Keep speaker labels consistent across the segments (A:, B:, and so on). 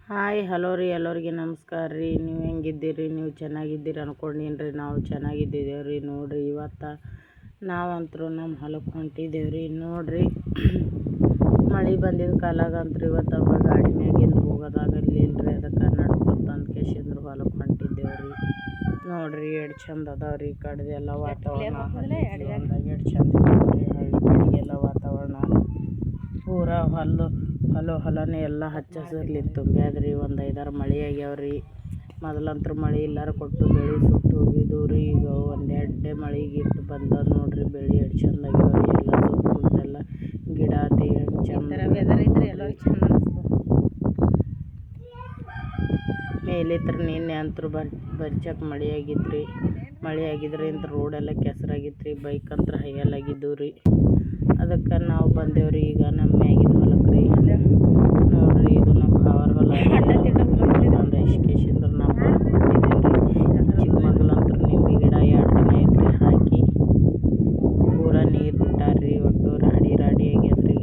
A: Hi hello ರೀ, ಎಲ್ಲರಿಗೆ ನಮಸ್ಕಾರ ರೀ. ನೀವು ಹೆಂಗಿದ್ದೀರಿ? ನೀವು ಚೆನ್ನಾಗಿದ್ದೀರಿ ಅನ್ಕೊಂಡೀನಿ ರೀ. ನಾವು ಚೆನ್ನಾಗಿದ್ದೇವೆ ರೀ. ನೋಡಿರಿ, ಇವತ್ತು ನಾವಂತರೂ ನಮ್ಮ ಹೊಲಕ್ಕೆ ಹೊಂಟಿದ್ದೇವೆ ರೀ. ನೋಡಿರಿ, ಮಳೆ ಬಂದಿದ್ದ ಕಾಲಾಗಂತೂ ಇವತ್ತು ಗಾಡಿ ಮ್ಯಾಗಿಂದ ಹೋಗೋದಾಗಲಿಲ್ಲ ರೀ. ಅದಕ್ಕೆ ನಡ್ಕೊತ ಅಂದ್ಕೇಶಂದ್ರೆ ಹೊಲಕ್ಕೆ ಹೊಂಟಿದ್ದೇವೆ ರೀ. ನೋಡಿರಿ, ಎಷ್ಟು ಚಂದ ಅದಾವ ರೀ. ಈ ಕಡೆದೆಲ್ಲ ವಾತಾವರಣ ಹೊಲದಾಗ ಎಷ್ಟು ಚಂದ ಇದ್ದಾವೆ ರೀ. ಹಳ್ಳಿ ಕಡೆಗೆಲ್ಲ ವಾತಾವರಣ ಪೂರ ಹೊಲನೇ ಎಲ್ಲ ಹಚ್ಚ ಹಸಿರ್ಲಿಂದ ತುಂಬ್ಯಾದ್ರಿ. ಒಂದು 5-6 ಮಳೆ ಆಗ್ಯಾವ್ರಿ. ಮೊದಲಂತೂ ಮಳೆ ಇಲ್ಲಾರ ಕೊಟ್ಟು ಬೆಳೆ ಸುಟ್ಟು ಹೋಗಿದ್ದು ರೀ. ಈಗ ಒಂದೆರಡು ಮಳೆಗೆ ಇಟ್ಟು ಬಂದ ನೋಡ್ರಿ. ಬೆಳೆ ಎಷ್ಟು ಚಂದ ಆಗ್ಯಾವ್ರಿ. ಎಲ್ಲ ಸುತ್ತಮುತ್ತೆಲ್ಲ ಗಿಡ ಮೇಲಿತ್ರ ನಿನ್ನೆ ಅಂತೂ ಬರ್ಚಕ್ ಮಳೆ ಆಗಿದ್ರಿ. ಮಳೆ ಆಗಿದ್ರಿಂದ ರೋಡೆಲ್ಲ ಕೆಸರಾಗಿತ್ತು ರೀ. ಬೈಕ್ ಅಂತೂ ಹೈಯಲ್ಲಾಗಿದ್ದು ರೀ. ಅದಕ್ಕೆ ನಾವು ಬಂದೇವ್ರಿ ಈಗ ನಮ್ಮ ಮ್ಯಾಗಿನ ಹೊಲಕ್ಕೆ ರೀ. ನೋಡ್ರಿ, ಇದು ನಮ್ಮ ಭಾವರ ಹೊಲ. ಒಂದು ಇಸ್ಕೇಶಂದ್ರೆ ನಾವು ಹೊಲಕ್ಕೆ ಹೊಂಟಿದ್ದೇವೆ ರೀ. ಚಿಕ್ಕಮಗಳಂತೂ ನಿಂಬೆ ಗಿಡ 2 ದಿನ ಐತ್ರಿ ಹಾಕಿ ಪೂರ ನೀರು ಬಿಟ್ಟಾರ್ರಿ. ಒಟ್ಟು ರಾಡಿ ಆಗ್ಯದ್ರಿ.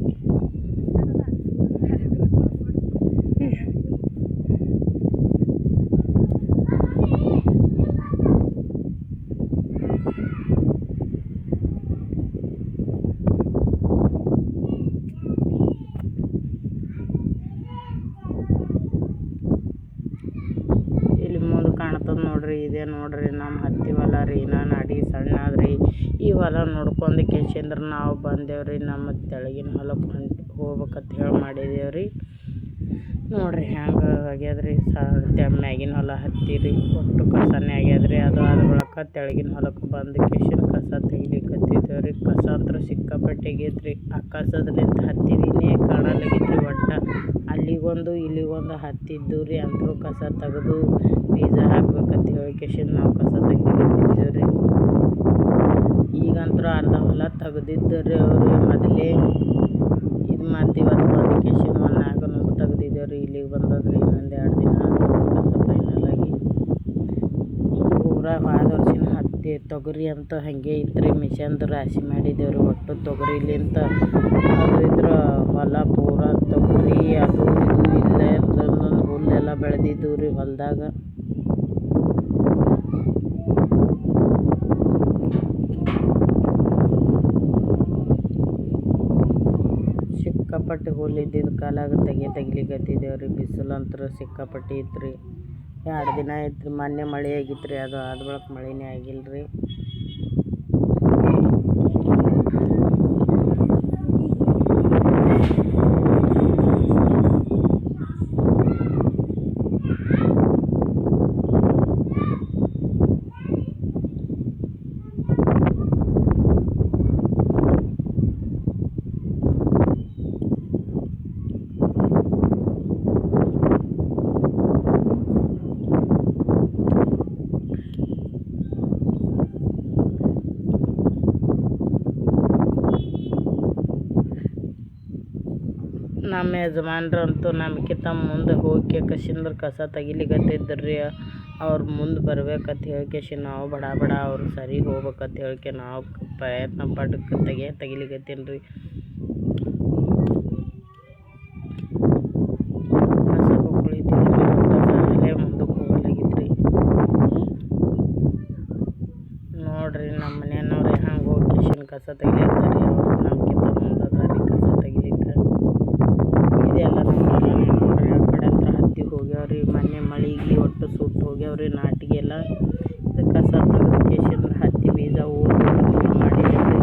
A: ಕಾಣ್ತದ ನೋಡ್ರಿ. ಇದೇ ನೋಡ್ರಿ ನಮ್ಮ ಹತ್ತಿ ಹೊಲ ರೀ. ನಾನು ಅಡಿ ಸಣ್ಣ ಆದ್ರಿ. ಈ ಹೊಲ ನೋಡ್ಕೊಂಡು ಕೇಶಂದ್ರೆ ನಾವು ಬಂದೇವ್ರಿ. ನಮ್ಮ ತೆಳಗಿನ ಹೊಲಕ್ಕೆ ಹೋಗ್ಬೇಕಂತ ಹೇಳಿ ಮಾಡಿದೇವ್ರಿ. ನೋಡ್ರಿ ಹೆಂಗೆ ಆಗ್ಯದ್ರಿ. ಮ್ಯಾಗಿನ ಹೊಲ ಹತ್ತಿರಿ. ಒಟ್ಟು ಕಸನೇ ಆಗ್ಯದ್ರಿ. ಅದು ಆದ ಬಳಿಕ ತೆಳಗಿನ ಹೊಲಕ್ಕೆ ಬಂದು ಕೇಶನ್ ಕಸ ತೆಗಿಲಿಕ್ಕತ್ತಿದ್ದೇವ್ರಿ. ಕಸ ಅಂತೂ ಸಿಕ್ಕಾಪಟ್ಟೆ ಆಗೈತ್ರಿ. ಆ ಕಸದ್ರಿಂದ ಹತ್ತಿನೇ ಕಾಣಲಾಗಿದ್ರಿ. ಒಟ್ಟು ಅಲ್ಲಿಗೊಂದು ಇಲ್ಲಿಗೊಂದು ಹತ್ತಿದ್ದು ರೀ. ಅಂತೂ ಕಸ ತೆಗೆದು ಬೀಜ ಹಾಕ್ಬೇಕಂತ ಹೇಳಿ ಕೇಶನ್ ನಾವು ಕಸ ತೆಗಿಲಿಕ್ಕತ್ತಿದ್ದೇವ್ರಿ. ಈಗಂತೂ ಅರ್ಧ ಹೊಲ ತೆಗ್ದಿದ್ದರಿ ಅವರು ಮೊದಲೇ. ಇದು ಮತ್ತು ಇವತ್ತು ಬಂದು ಕೇಶನ್ 1-4 ನುಂಗು ತೆಗ್ದಿದ್ದೇವ್ರಿ. ಇಲ್ಲಿಗೆ ಬಂದದ್ರಿ. ಇನ್ನೊಂದು 2 ದಿನ ಕಸ ಫೈನಲ್ ಆಗಿ ಪೂರ ಹೋದ ವರ್ಷನ ಹತ್ತಿ ತೊಗರಿ ಅಂತೂ ಹಾಗೆ ಇತ್ತು ರೀ. ಮಿಷನ್ದು ರಾಶಿ ಮಾಡಿದ್ದೇವ್ರಿ. ಒಟ್ಟು ತೊಗರಿಲಿಂತ ಅದು ಇದ್ರ ಹೊಲ ಪೂರ ತೊಗರಿ ಅದು ಇದು ಇಲ್ಲೇ ಒಂದೊಂದು ಹುಲ್ಲೆಲ್ಲ ಬೆಳೆದಿದ್ದು ರೀ ಹೊಲದಾಗ. ಸಿಕ್ಕಾಪಟ್ಟೆ ಹುಲ್ಲು ಇದ್ದಿದ್ದು ಕಾಲಾಗ ತೆಗಿಲಿಕ್ಕತ್ತಿದ್ದೇವ್ರಿ. ಬಿಸಿಲಂತೂ ಸಿಕ್ಕಾಪಟ್ಟೆ ಇತ್ತು ರೀ. 2 ದಿನ ಆಯ್ತು ರೀ. ಮೊನ್ನೆ ಮಳೆ ಆಗಿತ್ತು ರೀ. ಅದು ಆದ ಬಳಿಕ ಮಳೆನೇ ಆಗಿಲ್ಲ ರೀ. ನಮ್ಮ ಯಜಮಾನ್ರಂತೂ ನಮ್ಗಿಂತ ಮುಂದೆ ಹೋಗಿ ಕೇಶಂದ್ರೆ ಕಸ ತೆಗಿಲಿಕ್ಕತ್ತಿದ್ರಿ. ಅವ್ರು ಮುಂದೆ ಬರ್ಬೇಕಂತ ಹೇಳ್ಕೇಶಿ ನಾವು ಬಡ ಅವ್ರು ಸರಿ ಹೋಗ್ಬೇಕಂತ ಹೇಳ್ಕೆ ನಾವು ಪ್ರಯತ್ನ ಪಟ್ಟು ತೆಗಿಲಿಕ್ಕತ್ತೀನಿ ರೀ. ಕಸ ಬೊಕ್ಕಳಿತಿದ್ರಿ. ಅಲ್ಲೇ ಮುಂದಕ್ಕೆ ಹೋಗಲಾಗಿದ್ರಿ. ನೋಡ್ರಿ, ನಮ್ಮ ಮನೆಯವ್ರು ಹಂಗೆ ಹೋಗಿ ಕೇಶನ್ ಕಸ ತೆಗಿಲಿಕ್ತಾರೆ. ಅವ್ರು ನಮ್ಗಿಂತ ಮುಂದೆ ಅದಾರಿ ಕಸ ತೆಗಿಲಿಕ್ಕೆ. ಇದೆಲ್ಲ ನಮ್ಮ ಹೊಲನೇ ನೋಡ್ರಿ. ಆ ಕಡೆ ಅಂತ ಹತ್ತಿ ಹೋಗ್ಯಾವ್ರಿ. ಮೊನ್ನೆ ಮಳೆಗೆ ಒಟ್ಟು ಸುಟ್ಟು ಹೋಗ್ಯಾವ್ರಿ ನಾಟಿಗೆಲ್ಲ. ಇದು ಕಸ ತೆಗೆದು ಕೇಶಂದ್ರೆ ಹತ್ತಿ ಬೀಜ ಊರ್ಬೇಕಂತ ಮಾಡಿದ್ದೇವ್ರಿ.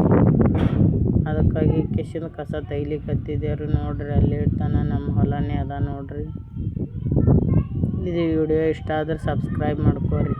A: ಅದಕ್ಕಾಗಿ ಕೇಶನ್ ಕಸ ತೆಗಿಲಿಕ್ಕತ್ತಿದ್ದೇವ್ರಿ. ನೋಡ್ರಿ, ಅಲ್ಲಿ ಇರ್ತಾನ ನಮ್ಮ ಹೊಲನೇ ಅದ ನೋಡ್ರಿ. ಇದು ವಿಡಿಯೋ ಇಷ್ಟ ಆದ್ರೆ ಸಬ್ಸ್ಕ್ರೈಬ್ ಮಾಡ್ಕೊರಿ.